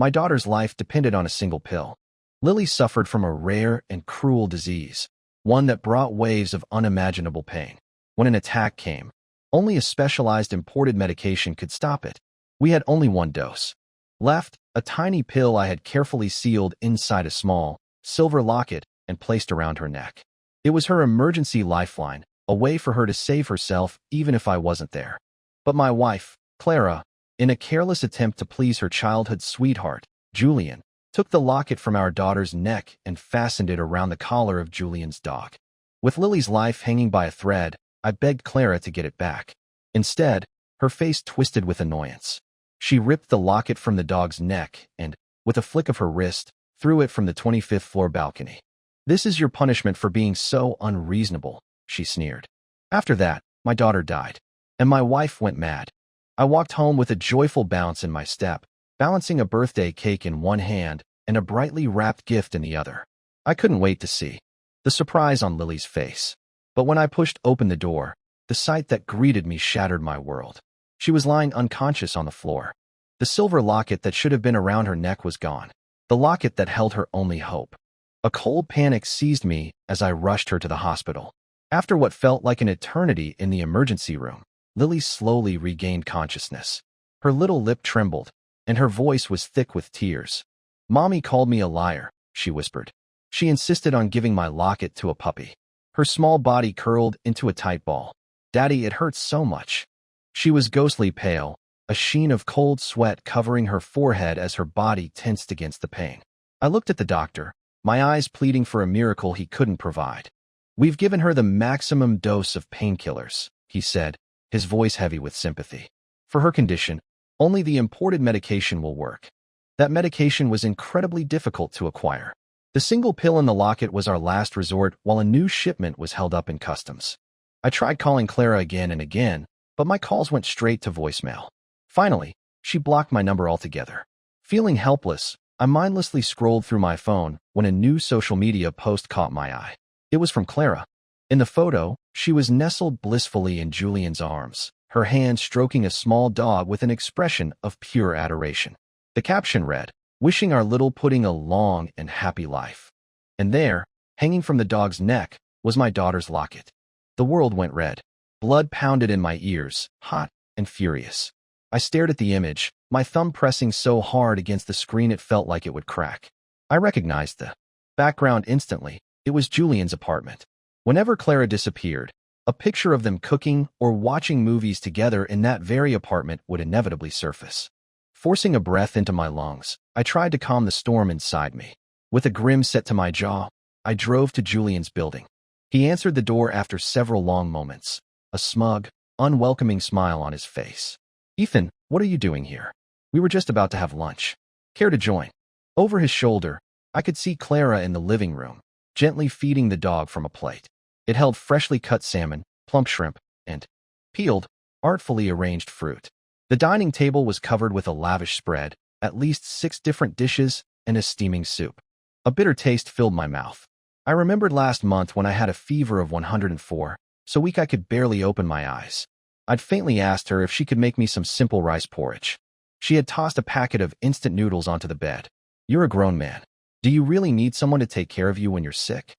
My daughter's life depended on a single pill. Lily suffered from a rare and cruel disease, one that brought waves of unimaginable pain. When an attack came, only a specialized imported medication could stop it. We had only one dose left, a tiny pill I had carefully sealed inside a small, silver locket and placed around her neck. It was her emergency lifeline, a way for her to save herself even if I wasn't there. But my wife, Clara, in a careless attempt to please her childhood sweetheart, Julian, took the locket from our daughter's neck and fastened it around the collar of Julian's dog. With Lily's life hanging by a thread, I begged Clara to get it back. Instead, her face twisted with annoyance. She ripped the locket from the dog's neck and, with a flick of her wrist, threw it from the 25th floor balcony. "This is your punishment for being so unreasonable," she sneered. After that, my daughter died, and my wife went mad. I walked home with a joyful bounce in my step, balancing a birthday cake in one hand and a brightly wrapped gift in the other. I couldn't wait to see the surprise on Lily's face. But when I pushed open the door, the sight that greeted me shattered my world. She was lying unconscious on the floor. The silver locket that should have been around her neck was gone, the locket that held her only hope. A cold panic seized me as I rushed her to the hospital. After what felt like an eternity in the emergency room, Lily slowly regained consciousness. Her little lip trembled, and her voice was thick with tears. "Mommy called me a liar," she whispered. She insisted on giving my locket to a puppy. Her small body curled into a tight ball. "Daddy, it hurts so much." She was ghostly pale, a sheen of cold sweat covering her forehead as her body tensed against the pain. I looked at the doctor, my eyes pleading for a miracle he couldn't provide. "We've given her the maximum dose of painkillers," he said, his voice heavy with sympathy. "For her condition, only the imported medication will work." That medication was incredibly difficult to acquire. The single pill in the locket was our last resort while a new shipment was held up in customs. I tried calling Clara again and again, but my calls went straight to voicemail. Finally, she blocked my number altogether. Feeling helpless, I mindlessly scrolled through my phone when a new social media post caught my eye. It was from Clara. In the photo, she was nestled blissfully in Julian's arms, her hand stroking a small dog with an expression of pure adoration. The caption read, "Wishing our little pudding a long and happy life." And there, hanging from the dog's neck, was my daughter's locket. The world went red. Blood pounded in my ears, hot and furious. I stared at the image, my thumb pressing so hard against the screen it felt like it would crack. I recognized the background instantly. It was Julian's apartment. Whenever Clara disappeared, a picture of them cooking or watching movies together in that very apartment would inevitably surface. Forcing a breath into my lungs, I tried to calm the storm inside me. With a grin set to my jaw, I drove to Julian's building. He answered the door after several long moments, a smug, unwelcoming smile on his face. "Ethan, what are you doing here? We were just about to have lunch. Care to join?" Over his shoulder, I could see Clara in the living room, gently feeding the dog from a plate. It held freshly cut salmon, plump shrimp, and peeled, artfully arranged fruit. The dining table was covered with a lavish spread, at least 6 different dishes, and a steaming soup. A bitter taste filled my mouth. I remembered last month when I had a fever of 104, so weak I could barely open my eyes. I'd faintly asked her if she could make me some simple rice porridge. She had tossed a packet of instant noodles onto the bed. "You're a grown man. Do you really need someone to take care of you when you're sick?"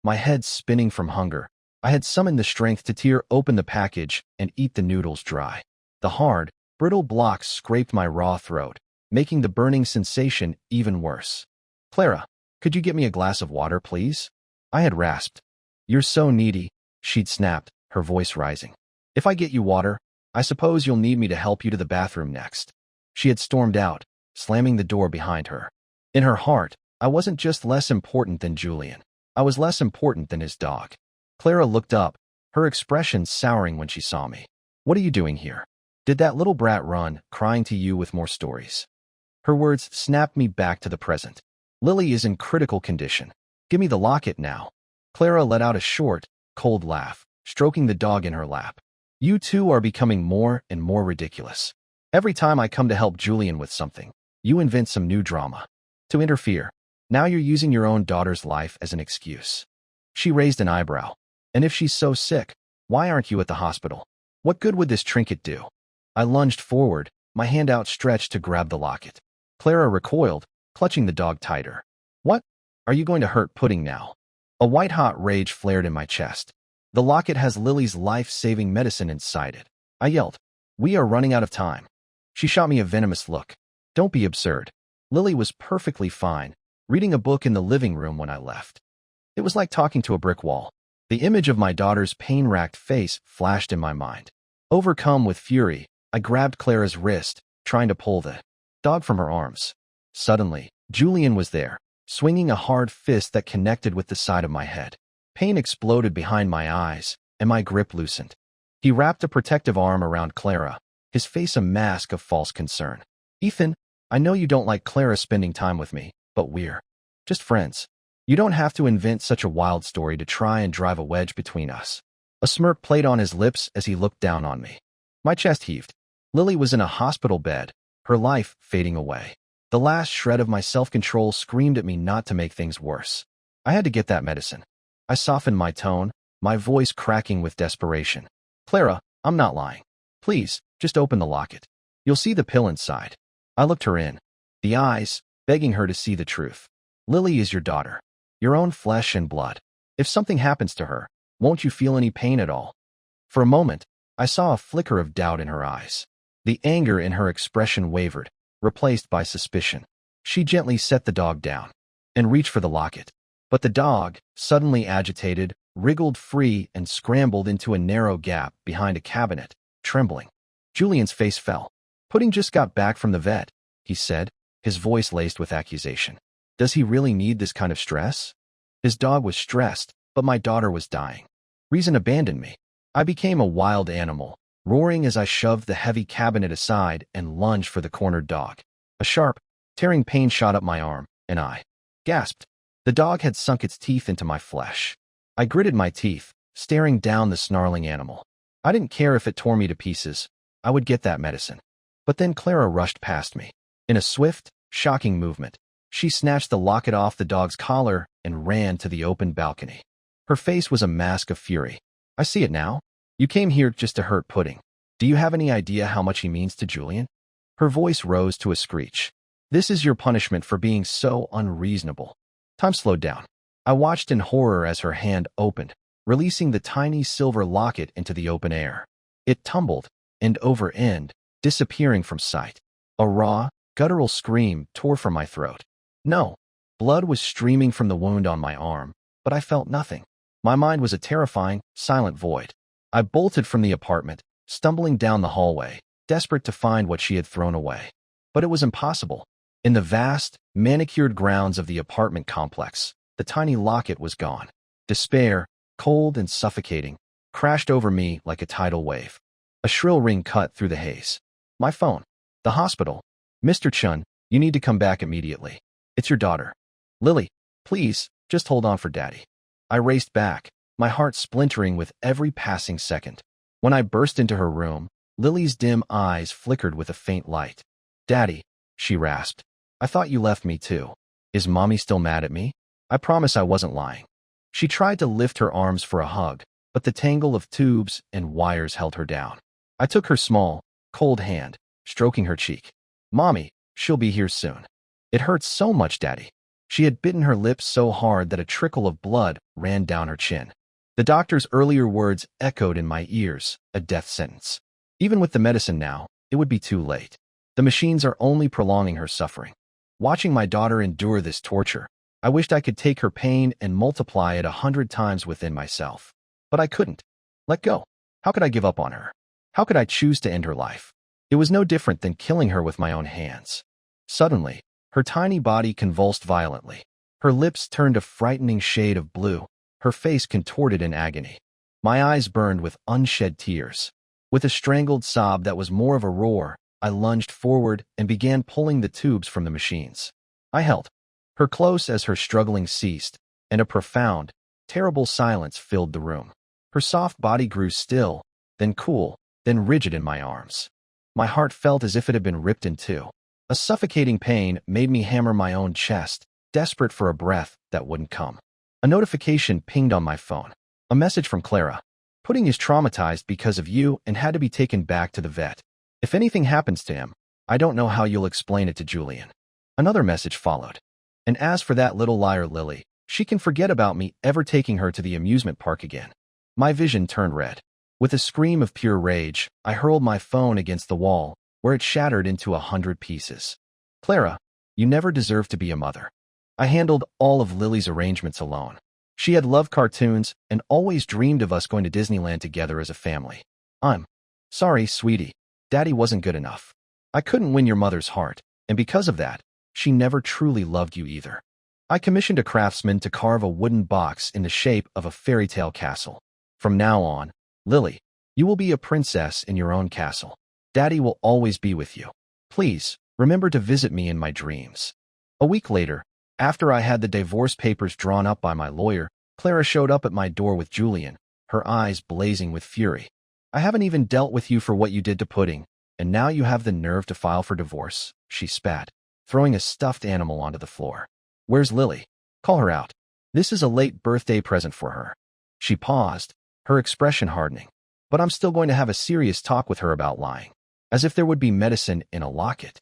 My head spinning from hunger, I had summoned the strength to tear open the package and eat the noodles dry. The hard, brittle blocks scraped my raw throat, making the burning sensation even worse. "Clara, could you get me a glass of water, please?" I had rasped. "You're so needy," she'd snapped, her voice rising. "If I get you water, I suppose you'll need me to help you to the bathroom next." She had stormed out, slamming the door behind her. In her heart, I wasn't just less important than Julian. I was less important than his dog. Clara looked up, her expression souring when she saw me. "What are you doing here? Did that little brat run, crying to you with more stories?" Her words snapped me back to the present. "Lily is in critical condition. Give me the locket now." Clara let out a short, cold laugh, stroking the dog in her lap. "You two are becoming more and more ridiculous. Every time I come to help Julian with something, you invent some new drama to interfere. Now you're using your own daughter's life as an excuse." She raised an eyebrow. "And if she's so sick, why aren't you at the hospital? What good would this trinket do?" I lunged forward, my hand outstretched to grab the locket. Clara recoiled, clutching the dog tighter. What? Are you going to hurt Pudding now? A white-hot rage flared in my chest. The locket has Lily's life-saving medicine inside it. I yelled. We are running out of time. She shot me a venomous look. Don't be absurd. Lily was perfectly fine, reading a book in the living room when I left. It was like talking to a brick wall. The image of my daughter's pain-racked face flashed in my mind. Overcome with fury, I grabbed Clara's wrist, trying to pull the dog from her arms. Suddenly, Julian was there, swinging a hard fist that connected with the side of my head. Pain exploded behind my eyes, and my grip loosened. He wrapped a protective arm around Clara, his face a mask of false concern. Ethan, I know you don't like Clara spending time with me, but we're just friends. You don't have to invent such a wild story to try and drive a wedge between us. A smirk played on his lips as he looked down on me. My chest heaved. Lily was in a hospital bed, her life fading away. The last shred of my self-control screamed at me not to make things worse. I had to get that medicine. I softened my tone, my voice cracking with desperation. Clara, I'm not lying. Please, just open the locket. You'll see the pill inside. I looked her in the eyes, begging her to see the truth. Lily is your daughter, your own flesh and blood. If something happens to her, won't you feel any pain at all? For a moment, I saw a flicker of doubt in her eyes. The anger in her expression wavered, replaced by suspicion. She gently set the dog down and reached for the locket. But the dog, suddenly agitated, wriggled free and scrambled into a narrow gap behind a cabinet, trembling. Julian's face fell. Pudding just got back from the vet, he said, his voice laced with accusation. Does he really need this kind of stress? His dog was stressed, but my daughter was dying. Reason abandoned me. I became a wild animal, roaring as I shoved the heavy cabinet aside and lunged for the cornered dog. A sharp, tearing pain shot up my arm, and I gasped. The dog had sunk its teeth into my flesh. I gritted my teeth, staring down the snarling animal. I didn't care if it tore me to pieces. I would get that medicine. But then Clara rushed past me. In a swift, shocking movement, she snatched the locket off the dog's collar and ran to the open balcony. Her face was a mask of fury. I see it now. You came here just to hurt Pudding. Do you have any idea how much he means to Julian? Her voice rose to a screech. This is your punishment for being so unreasonable. Time slowed down. I watched in horror as her hand opened, releasing the tiny silver locket into the open air. It tumbled, end over end, disappearing from sight. A raw, guttural scream tore from my throat. No. Blood was streaming from the wound on my arm, but I felt nothing. My mind was a terrifying, silent void. I bolted from the apartment, stumbling down the hallway, desperate to find what she had thrown away. But it was impossible. In the vast, manicured grounds of the apartment complex, the tiny locket was gone. Despair, cold and suffocating, crashed over me like a tidal wave. A shrill ring cut through the haze. My phone. The hospital. Mr. Chun, you need to come back immediately. It's your daughter. Lily, please, just hold on for Daddy. I raced back, my heart splintering with every passing second. When I burst into her room, Lily's dim eyes flickered with a faint light. Daddy, she rasped. I thought you left me too. Is Mommy still mad at me? I promise I wasn't lying. She tried to lift her arms for a hug, but the tangle of tubes and wires held her down. I took her small, cold hand, stroking her cheek. Mommy, she'll be here soon. It hurts so much, Daddy. She had bitten her lips so hard that a trickle of blood ran down her chin. The doctor's earlier words echoed in my ears, a death sentence. Even with the medicine now, it would be too late. The machines are only prolonging her suffering. Watching my daughter endure this torture, I wished I could take her pain and multiply it 100 times within myself. But I couldn't. Let go. How could I give up on her? How could I choose to end her life? It was no different than killing her with my own hands. Suddenly, her tiny body convulsed violently. Her lips turned a frightening shade of blue, her face contorted in agony. My eyes burned with unshed tears. With a strangled sob that was more of a roar, I lunged forward and began pulling the tubes from the machines. I held her close as her struggling ceased, and a profound, terrible silence filled the room. Her soft body grew still, then cool, then rigid in my arms. My heart felt as if it had been ripped in two. A suffocating pain made me hammer my own chest, desperate for a breath that wouldn't come. A notification pinged on my phone. A message from Clara. Pudding is traumatized because of you and had to be taken back to the vet. If anything happens to him, I don't know how you'll explain it to Julian. Another message followed. And as for that little liar Lily, she can forget about me ever taking her to the amusement park again. My vision turned red. With a scream of pure rage, I hurled my phone against the wall, where it shattered into 100 pieces. Clara, you never deserved to be a mother. I handled all of Lily's arrangements alone. She had loved cartoons and always dreamed of us going to Disneyland together as a family. I'm sorry, sweetie. Daddy wasn't good enough. I couldn't win your mother's heart, and because of that, she never truly loved you either. I commissioned a craftsman to carve a wooden box in the shape of a fairy tale castle. From now on, Lily, you will be a princess in your own castle. Daddy will always be with you. Please, remember to visit me in my dreams. A week later, after I had the divorce papers drawn up by my lawyer, Clara showed up at my door with Julian, her eyes blazing with fury. I haven't even dealt with you for what you did to Pudding, and now you have the nerve to file for divorce, she spat, throwing a stuffed animal onto the floor. Where's Lily? Call her out. This is a late birthday present for her. She paused, her expression hardening. But I'm still going to have a serious talk with her about lying, as if there would be medicine in a locket.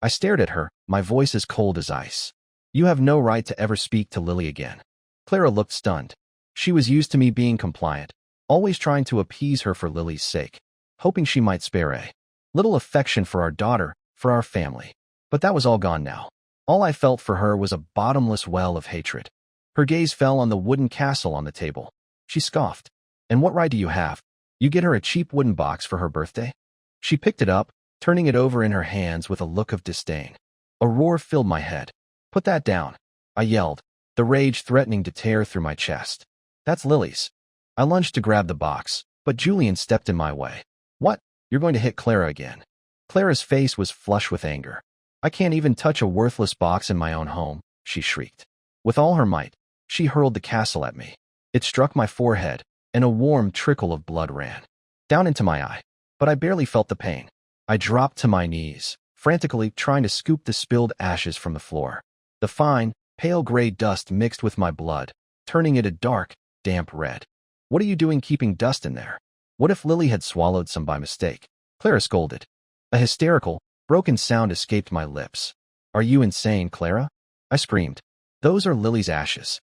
I stared at her, my voice as cold as ice. You have no right to ever speak to Lily again. Clara looked stunned. She was used to me being compliant, always trying to appease her for Lily's sake, hoping she might spare a little affection for our daughter, for our family. But that was all gone now. All I felt for her was a bottomless well of hatred. Her gaze fell on the wooden castle on the table. She scoffed. And what right do you have? You get her a cheap wooden box for her birthday? She picked it up, turning it over in her hands with a look of disdain. A roar filled my head. Put that down, I yelled, the rage threatening to tear through my chest. That's Lily's. I lunged to grab the box, but Julian stepped in my way. What? You're going to hit Clara again. Clara's face was flush with anger. I can't even touch a worthless box in my own home, she shrieked. With all her might, she hurled the castle at me. It struck my forehead, and a warm trickle of blood ran down into my eye. But I barely felt the pain. I dropped to my knees, frantically trying to scoop the spilled ashes from the floor. The fine, pale gray dust mixed with my blood, turning it a dark, damp red. What are you doing keeping dust in there? What if Lily had swallowed some by mistake? Clara scolded. A hysterical, broken sound escaped my lips. Are you insane, Clara? I screamed. Those are Lily's ashes.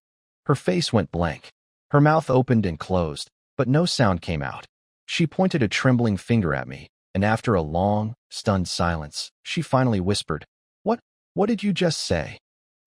Her face went blank. Her mouth opened and closed, but no sound came out. She pointed a trembling finger at me, and after a long, stunned silence, she finally whispered, What did you just say?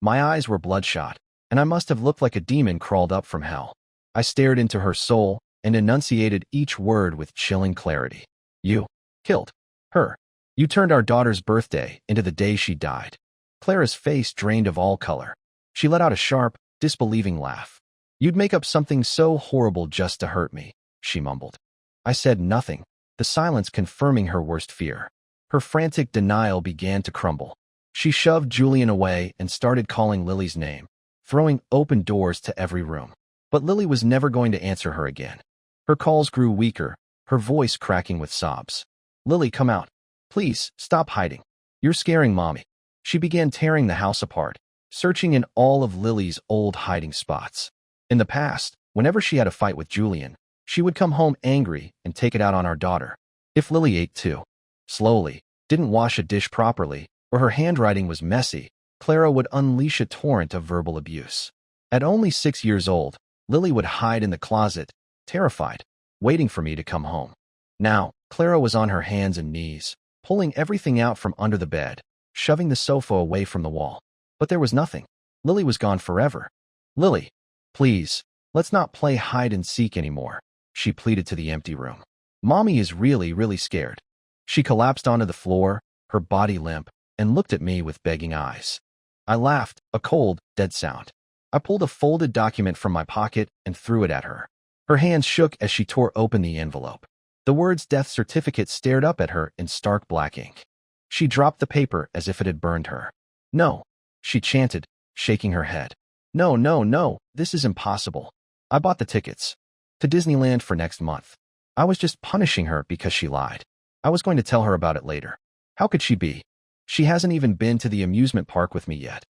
My eyes were bloodshot, and I must have looked like a demon crawled up from hell. I stared into her soul and enunciated each word with chilling clarity. You killed her. You turned our daughter's birthday into the day she died. Clara's face drained of all color. She let out a sharp, disbelieving laugh. You'd make up something so horrible just to hurt me, she mumbled. I said nothing, the silence confirming her worst fear. Her frantic denial began to crumble. She shoved Julian away and started calling Lily's name, throwing open doors to every room. But Lily was never going to answer her again. Her calls grew weaker, her voice cracking with sobs. Lily, come out. Please, stop hiding. You're scaring Mommy. She began tearing the house apart, searching in all of Lily's old hiding spots. In the past, whenever she had a fight with Julian, she would come home angry and take it out on our daughter. If Lily ate too slowly, didn't wash a dish properly, or her handwriting was messy, Clara would unleash a torrent of verbal abuse. At only 6 years old, Lily would hide in the closet, terrified, waiting for me to come home. Now, Clara was on her hands and knees, pulling everything out from under the bed, shoving the sofa away from the wall. But there was nothing. Lily was gone forever. Lily, please, let's not play hide and seek anymore, she pleaded to the empty room. Mommy is really, really scared. She collapsed onto the floor, her body limp, and looked at me with begging eyes. I laughed, a cold, dead sound. I pulled a folded document from my pocket and threw it at her. Her hands shook as she tore open the envelope. The words death certificate stared up at her in stark black ink. She dropped the paper as if it had burned her. No, she chanted, shaking her head. No, no, no, this is impossible. I bought the tickets to Disneyland for next month. I was just punishing her because she lied. I was going to tell her about it later. How could she be? She hasn't even been to the amusement park with me yet.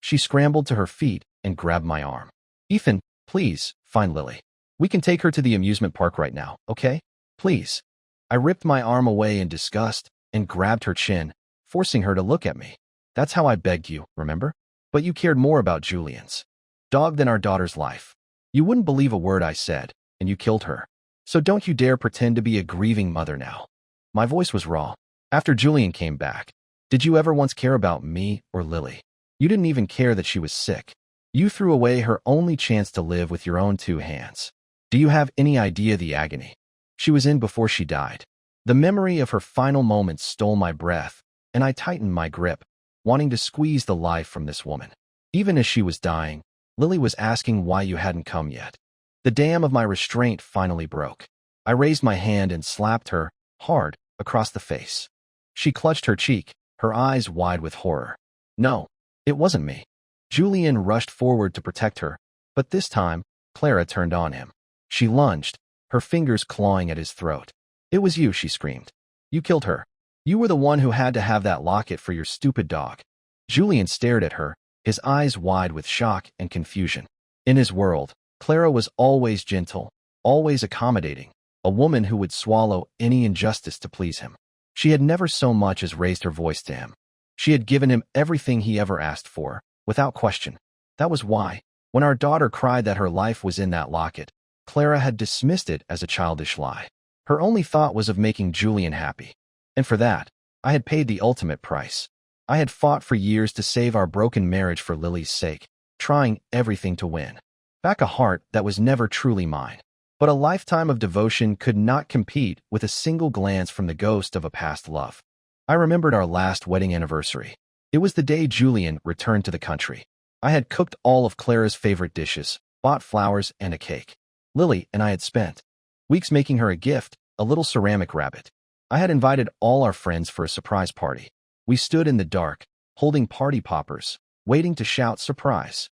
She scrambled to her feet and grabbed my arm. Ethan, please, find Lily. We can take her to the amusement park right now, okay? Please. I ripped my arm away in disgust and grabbed her chin, forcing her to look at me. That's how I begged you, remember? But you cared more about Julian's dog than our daughter's life. You wouldn't believe a word I said, and you killed her. So don't you dare pretend to be a grieving mother now." My voice was raw. "After Julian came back, did you ever once care about me or Lily? You didn't even care that she was sick. You threw away her only chance to live with your own two hands. Do you have any idea the agony she was in before she died?" The memory of her final moments stole my breath, and I tightened my grip, wanting to squeeze the life from this woman. Even as she was dying, Lily was asking why you hadn't come yet. The dam of my restraint finally broke. I raised my hand and slapped her, hard, across the face. She clutched her cheek, her eyes wide with horror. No, it wasn't me. Julian rushed forward to protect her, but this time, Clara turned on him. She lunged, her fingers clawing at his throat. "It was you," she screamed. "You killed her. You were the one who had to have that locket for your stupid dog." Julian stared at her, his eyes wide with shock and confusion. In his world, Clara was always gentle, always accommodating, a woman who would swallow any injustice to please him. She had never so much as raised her voice to him. She had given him everything he ever asked for, without question. That was why, when our daughter cried that her life was in that locket, Clara had dismissed it as a childish lie. Her only thought was of making Julian happy. And for that, I had paid the ultimate price. I had fought for years to save our broken marriage for Lily's sake, trying everything to win back a heart that was never truly mine. But a lifetime of devotion could not compete with a single glance from the ghost of a past love. I remembered our last wedding anniversary. It was the day Julian returned to the country. I had cooked all of Clara's favorite dishes, bought flowers and a cake. Lily and I had spent weeks making her a gift, a little ceramic rabbit. I had invited all our friends for a surprise party. We stood in the dark, holding party poppers, waiting to shout surprise.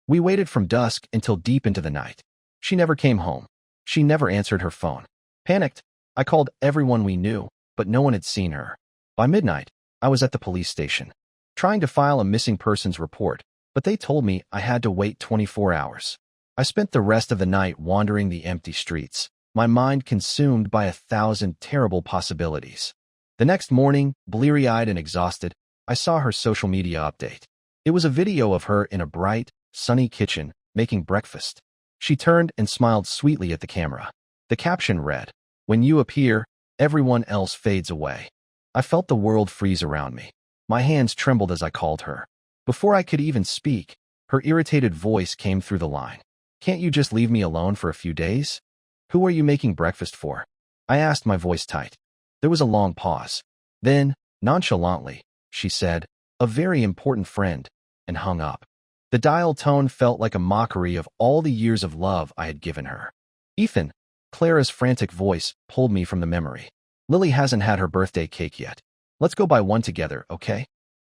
We waited from dusk until deep into the night. She never came home. She never answered her phone. Panicked, I called everyone we knew, but no one had seen her. By midnight, I was at the police station, trying to file a missing persons report, but they told me I had to wait 24 hours. I spent the rest of the night wandering the empty streets, my mind consumed by 1,000 terrible possibilities. The next morning, bleary-eyed and exhausted, I saw her social media update. It was a video of her in a bright, sunny kitchen, making breakfast. She turned and smiled sweetly at the camera. The caption read, "When you appear, everyone else fades away." I felt the world freeze around me. My hands trembled as I called her. Before I could even speak, her irritated voice came through the line. "Can't you just leave me alone for a few days? Who are you making breakfast for?" I asked, my voice tight. There was a long pause. Then, nonchalantly, she said, "A very important friend," and hung up. The dial tone felt like a mockery of all the years of love I had given her. "Ethan," Clara's frantic voice pulled me from the memory. "Lily hasn't had her birthday cake yet. Let's go buy one together, okay?"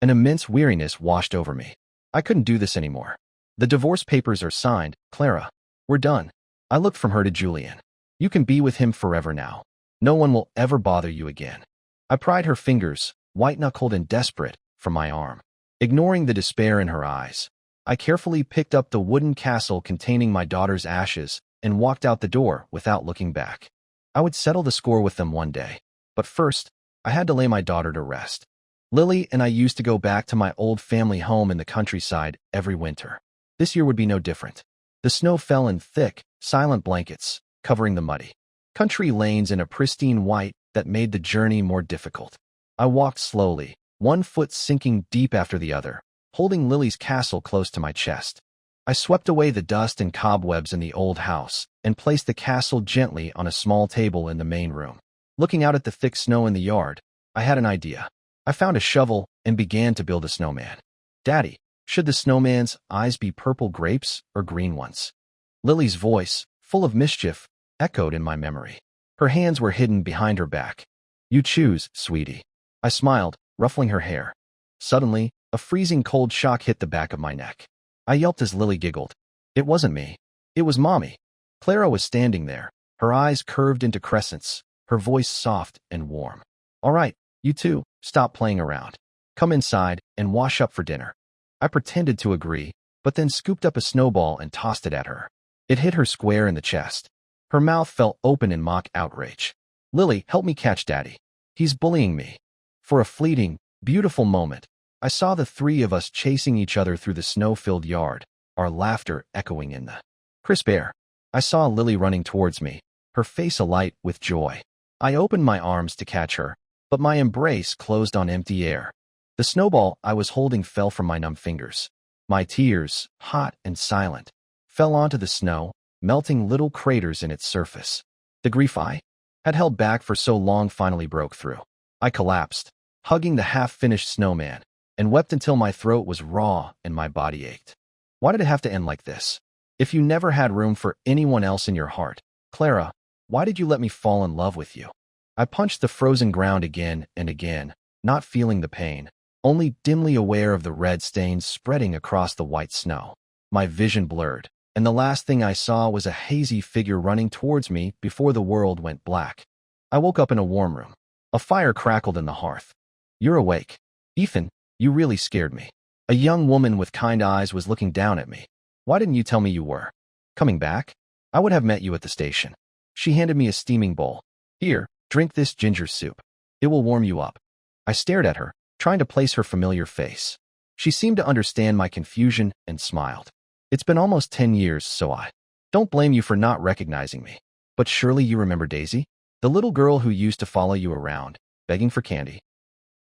An immense weariness washed over me. I couldn't do this anymore. "The divorce papers are signed, Clara. We're done." I looked from her to Julian. "You can be with him forever now. No one will ever bother you again." I pried her fingers, white-knuckled and desperate, from my arm. Ignoring the despair in her eyes, I carefully picked up the wooden castle containing my daughter's ashes and walked out the door without looking back. I would settle the score with them one day, but first, I had to lay my daughter to rest. Lily and I used to go back to my old family home in the countryside every winter. This year would be no different. The snow fell in thick, silent blankets, covering the muddy country lanes in a pristine white that made the journey more difficult. I walked slowly, one foot sinking deep after the other, holding Lily's castle close to my chest. I swept away the dust and cobwebs in the old house and placed the castle gently on a small table in the main room. Looking out at the thick snow in the yard, I had an idea. I found a shovel and began to build a snowman. "Daddy, should the snowman's eyes be purple grapes or green ones?" Lily's voice, full of mischief, echoed in my memory. Her hands were hidden behind her back. "You choose, sweetie." I smiled, ruffling her hair. Suddenly, a freezing cold shock hit the back of my neck. I yelped as Lily giggled. It wasn't me. It was Mommy. Clara was standing there, her eyes curved into crescents, her voice soft and warm. "All right, you two, stop playing around. Come inside and wash up for dinner." I pretended to agree, but then scooped up a snowball and tossed it at her. It hit her square in the chest. Her mouth fell open in mock outrage. "Lily, help me catch Daddy. He's bullying me." For a fleeting, beautiful moment, I saw the three of us chasing each other through the snow-filled yard, our laughter echoing in the crisp air. I saw Lily running towards me, her face alight with joy. I opened my arms to catch her, but my embrace closed on empty air. The snowball I was holding fell from my numb fingers. My tears, hot and silent, fell onto the snow, melting little craters in its surface. The grief I had held back for so long finally broke through. I collapsed, hugging the half-finished snowman, and wept until my throat was raw and my body ached. Why did it have to end like this? If you never had room for anyone else in your heart, Clara, why did you let me fall in love with you? I punched the frozen ground again and again, not feeling the pain, only dimly aware of the red stains spreading across the white snow. My vision blurred, and the last thing I saw was a hazy figure running towards me before the world went black. I woke up in a warm room. A fire crackled in the hearth. You're awake. Ethan, you really scared me. A young woman with kind eyes was looking down at me. Why didn't you tell me you were coming back? I would have met you at the station. She handed me a steaming bowl. Here, drink this ginger soup. It will warm you up. I stared at her, trying to place her familiar face. She seemed to understand my confusion and smiled. It's been almost 10 years, so I don't blame you for not recognizing me. But surely you remember Daisy? The little girl who used to follow you around, begging for candy.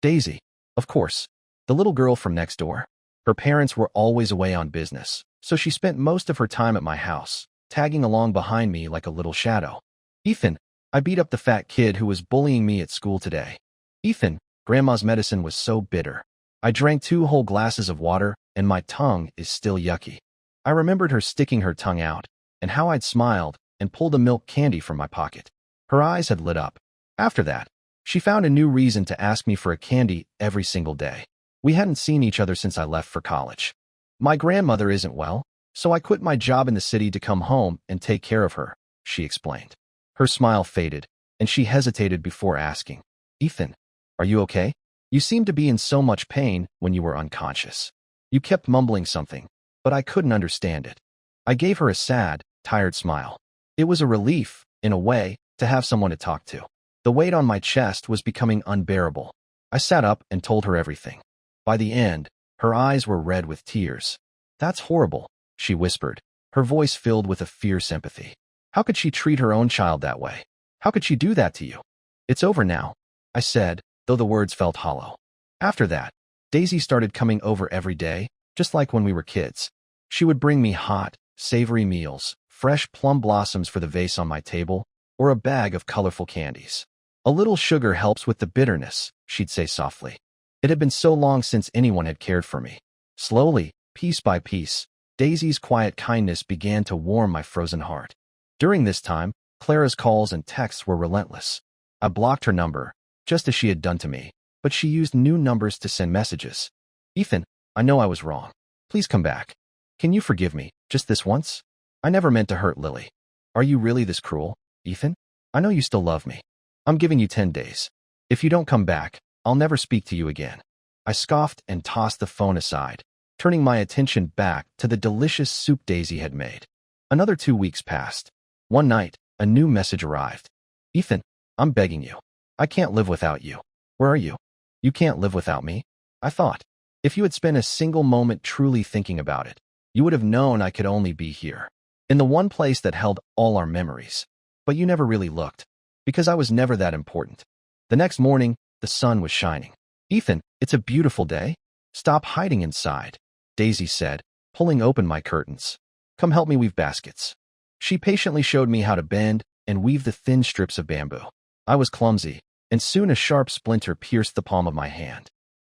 Daisy, of course. The little girl from next door. Her parents were always away on business, so she spent most of her time at my house, tagging along behind me like a little shadow. Ethan, I beat up the fat kid who was bullying me at school today. Ethan, Grandma's medicine was so bitter. I drank 2 whole glasses of water, and my tongue is still yucky. I remembered her sticking her tongue out, and how I'd smiled and pulled a milk candy from my pocket. Her eyes had lit up. After that, she found a new reason to ask me for a candy every single day. We hadn't seen each other since I left for college. My grandmother isn't well, so I quit my job in the city to come home and take care of her, she explained. Her smile faded, and she hesitated before asking, Ethan, are you okay? You seemed to be in so much pain when you were unconscious. You kept mumbling something, but I couldn't understand it. I gave her a sad, tired smile. It was a relief, in a way, to have someone to talk to. The weight on my chest was becoming unbearable. I sat up and told her everything. By the end, her eyes were red with tears. That's horrible, she whispered, her voice filled with a fierce empathy. How could she treat her own child that way? How could she do that to you? It's over now, I said, though the words felt hollow. After that, Daisy started coming over every day, just like when we were kids. She would bring me hot, savory meals, fresh plum blossoms for the vase on my table, or a bag of colorful candies. A little sugar helps with the bitterness, she'd say softly. It had been so long since anyone had cared for me. Slowly, piece by piece, Daisy's quiet kindness began to warm my frozen heart. During this time, Clara's calls and texts were relentless. I blocked her number, just as she had done to me, but she used new numbers to send messages. Ethan, I know I was wrong. Please come back. Can you forgive me, just this once? I never meant to hurt Lily. Are you really this cruel, Ethan? I know you still love me. I'm giving you 10 days. If you don't come back, I'll never speak to you again. I scoffed and tossed the phone aside, turning my attention back to the delicious soup Daisy had made. Another 2 weeks passed. One night, a new message arrived. Ethan, I'm begging you. I can't live without you. Where are you? You can't live without me, I thought. If you had spent a single moment truly thinking about it, you would have known I could only be here, in the one place that held all our memories. But you never really looked, because I was never that important. The next morning, the sun was shining. Ethan, it's a beautiful day. Stop hiding inside, Daisy said, pulling open my curtains. Come help me weave baskets. She patiently showed me how to bend and weave the thin strips of bamboo. I was clumsy, and soon a sharp splinter pierced the palm of my hand.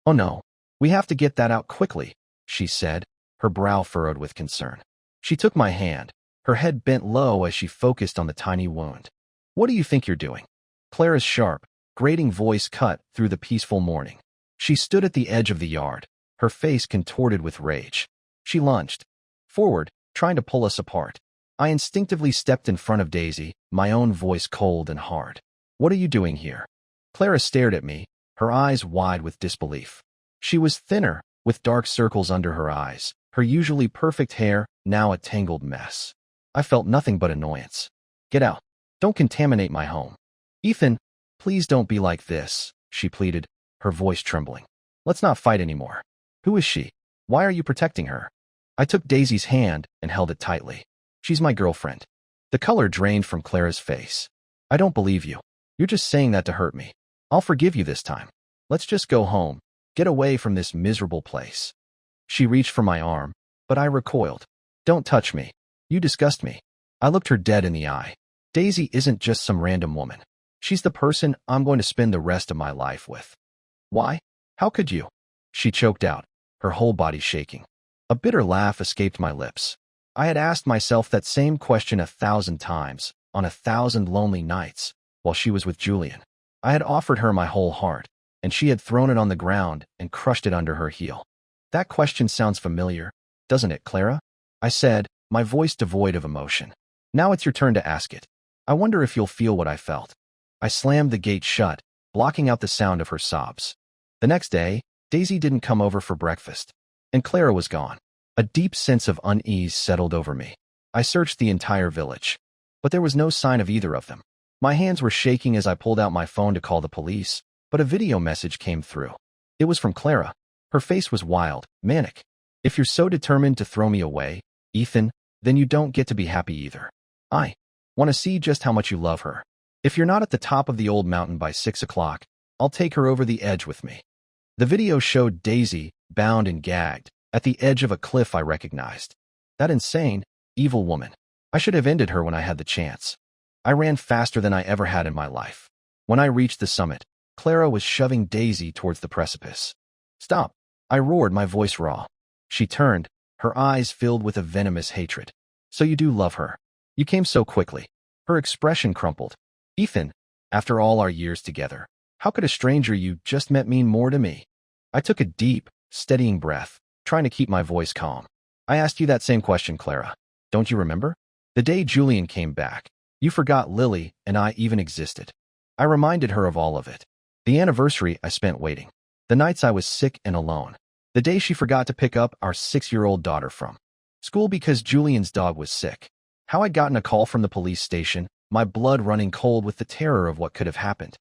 Oh no, we have to get that out quickly, she said, her brow furrowed with concern. She took my hand, her head bent low as she focused on the tiny wound. What do you think you're doing? Clara's sharp, grating voice cut through the peaceful morning. She stood at the edge of the yard, her face contorted with rage. She lunged forward, trying to pull us apart. I instinctively stepped in front of Daisy, my own voice cold and hard. What are you doing here? Clara stared at me, her eyes wide with disbelief. She was thinner, with dark circles under her eyes, her usually perfect hair now a tangled mess. I felt nothing but annoyance. Get out. Don't contaminate my home. Ethan, please don't be like this, she pleaded, her voice trembling. Let's not fight anymore. Who is she? Why are you protecting her? I took Daisy's hand and held it tightly. She's my girlfriend. The color drained from Clara's face. I don't believe you. You're just saying that to hurt me. I'll forgive you this time. Let's just go home. Get away from this miserable place. She reached for my arm, but I recoiled. Don't touch me. You disgust me. I looked her dead in the eye. Daisy isn't just some random woman. She's the person I'm going to spend the rest of my life with. Why? How could you? She choked out, her whole body shaking. A bitter laugh escaped my lips. I had asked myself that same question 1,000 times, on 1,000 lonely nights, while she was with Julian. I had offered her my whole heart, and she had thrown it on the ground and crushed it under her heel. That question sounds familiar, doesn't it, Clara? I said, my voice devoid of emotion. Now it's your turn to ask it. I wonder if you'll feel what I felt. I slammed the gate shut, blocking out the sound of her sobs. The next day, Daisy didn't come over for breakfast, and Clara was gone. A deep sense of unease settled over me. I searched the entire village, but there was no sign of either of them. My hands were shaking as I pulled out my phone to call the police, but a video message came through. It was from Clara. Her face was wild, manic. If you're so determined to throw me away, Ethan, then you don't get to be happy either. I want to see just how much you love her. If you're not at the top of the old mountain by 6 o'clock, I'll take her over the edge with me. The video showed Daisy, bound and gagged, at the edge of a cliff I recognized. That insane, evil woman. I should have ended her when I had the chance. I ran faster than I ever had in my life. When I reached the summit, Clara was shoving Daisy towards the precipice. Stop! I roared, my voice raw. She turned, her eyes filled with a venomous hatred. So you do love her. You came so quickly. Her expression crumpled. Ethan, after all our years together, how could a stranger you just met mean more to me? I took a deep, steadying breath, trying to keep my voice calm. I asked you that same question, Clara. Don't you remember? The day Julian came back, you forgot Lily and I even existed. I reminded her of all of it. The anniversary I spent waiting. The nights I was sick and alone. The day she forgot to pick up our 6-year-old daughter from school because Julian's dog was sick. How I'd gotten a call from the police station, my blood running cold with the terror of what could have happened.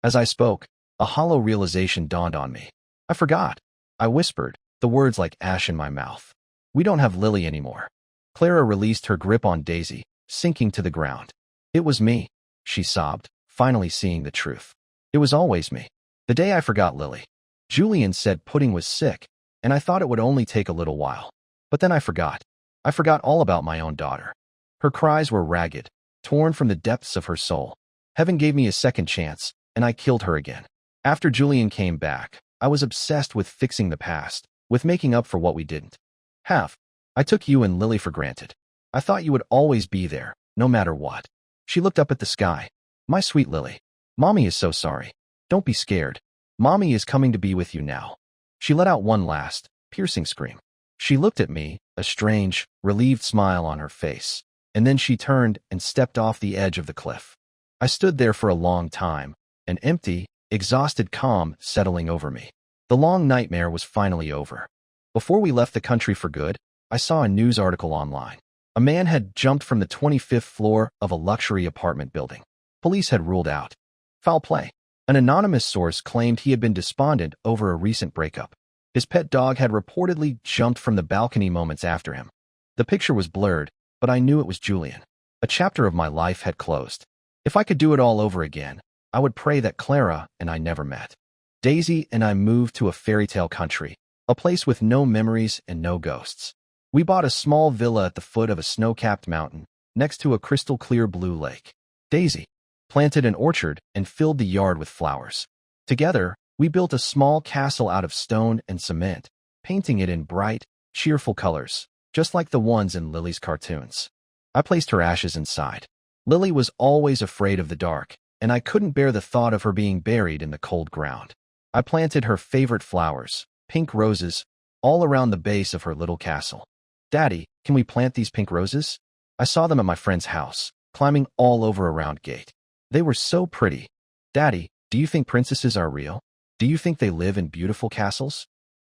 As I spoke, a hollow realization dawned on me. I forgot. I whispered, the words like ash in my mouth. We don't have Lily anymore. Clara released her grip on Daisy, sinking to the ground. It was me, she sobbed, finally seeing the truth. It was always me. The day I forgot Lily. Julian said Pudding was sick, and I thought it would only take a little while. But then I forgot. I forgot all about my own daughter. Her cries were ragged, torn from the depths of her soul. Heaven gave me a second chance, and I killed her again. After Julian came back, I was obsessed with fixing the past, with making up for what we didn't have. I took you and Lily for granted. I thought you would always be there, no matter what. She looked up at the sky. My sweet Lily. Mommy is so sorry. Don't be scared. Mommy is coming to be with you now. She let out one last, piercing scream. She looked at me, a strange, relieved smile on her face, and then she turned and stepped off the edge of the cliff. I stood there for a long time, an empty, exhausted calm settling over me. The long nightmare was finally over. Before we left the country for good, I saw a news article online. A man had jumped from the 25th floor of a luxury apartment building. Police had ruled out foul play. An anonymous source claimed he had been despondent over a recent breakup. His pet dog had reportedly jumped from the balcony moments after him. The picture was blurred, but I knew it was Julian. A chapter of my life had closed. If I could do it all over again, I would pray that Clara and I never met. Daisy and I moved to a fairy tale country, a place with no memories and no ghosts. We bought a small villa at the foot of a snow-capped mountain, next to a crystal-clear blue lake. Daisy planted an orchard and filled the yard with flowers. Together, we built a small castle out of stone and cement, painting it in bright, cheerful colors, just like the ones in Lily's cartoons. I placed her ashes inside. Lily was always afraid of the dark, and I couldn't bear the thought of her being buried in the cold ground. I planted her favorite flowers, pink roses, all around the base of her little castle. Daddy, can we plant these pink roses? I saw them at my friend's house, climbing all over a round gate. They were so pretty. Daddy, do you think princesses are real? Do you think they live in beautiful castles?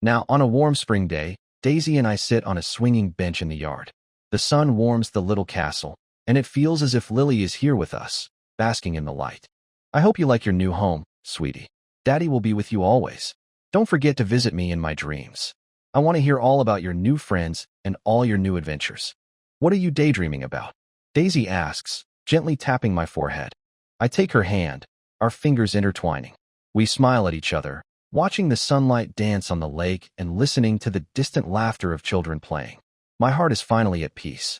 Now, on a warm spring day, Daisy and I sit on a swinging bench in the yard. The sun warms the little castle, and it feels as if Lily is here with us, basking in the light. I hope you like your new home, sweetie. Daddy will be with you always. Don't forget to visit me in my dreams. I want to hear all about your new friends and all your new adventures. What are you daydreaming about? Daisy asks, gently tapping my forehead. I take her hand, our fingers intertwining. We smile at each other, watching the sunlight dance on the lake and listening to the distant laughter of children playing. My heart is finally at peace.